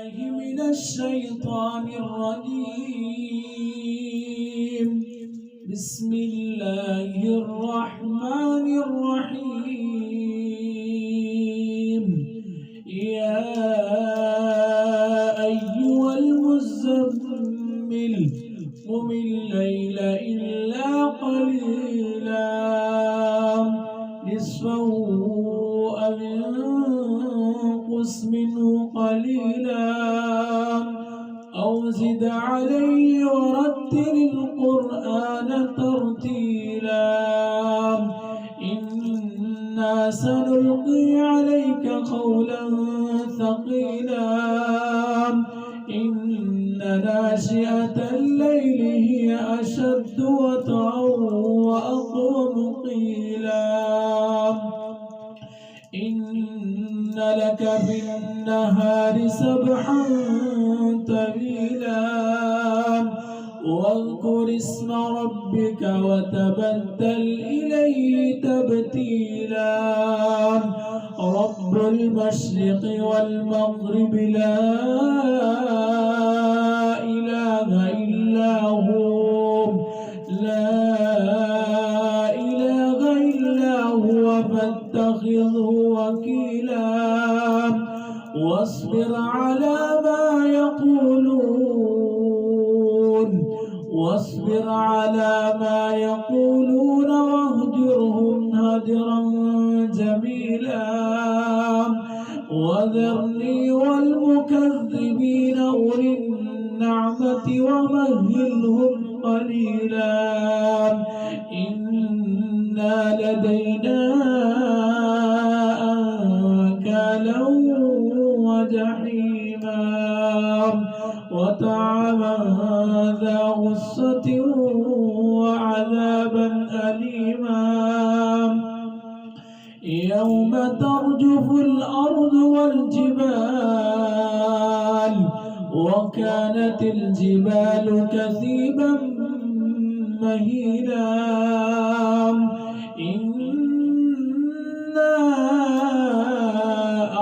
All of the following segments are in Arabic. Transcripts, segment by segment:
بالله من الشيطان الرجيم. بسم الله الرحمن الرحيم. يا أيها المزمل قم الليل إلا قليلا نصفه أو انقص منه قليلا أو زد عليه ورتل القرآن ترتيلا إنا سنلقي عليك قولا ثقيلا إن ناشئة الليل هي أشد وطئا وأقوم قيلا إن لك في النهار سبحا طويلا واذكر اسم ربك وتبتل إليه تبتيلا رب المشرق والمغرب لا إله إلا هو فاتخذه وكيلا واصبر على ما يقولون واهجرهم هجرا جميلا وذرني والمكذبين أولي النعمة ومهلهم قليلا إن لدينا أنكالا وجحيما وطعاما ذا غصة وعذابا أليما يوم ترجف الأرض والجبال وكانت الجبال كثيبا مهيلا إنا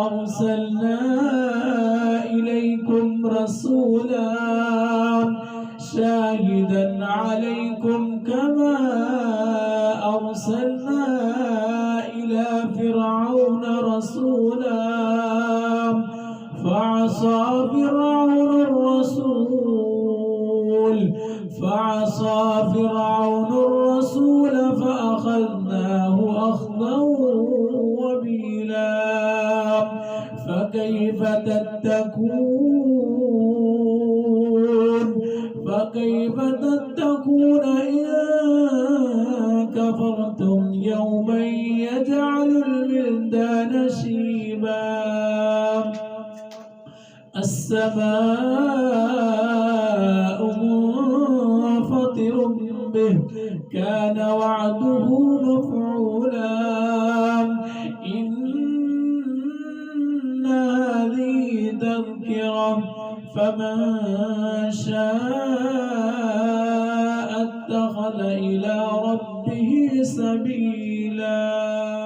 أرسلنا إليكم رسولا شاهدا عليكم كما أرسلنا إلى فرعون رسولا فعصى فرعون الرسول فأخذناه أخذا وبيلا فكيف تتقون إن كفرتم يوما يجعل الولدان شيبا السماء منفطر به كان وعده مفعولا إن هذه تذكرة فمن شاء اتخذ إلى ربه سبيلا.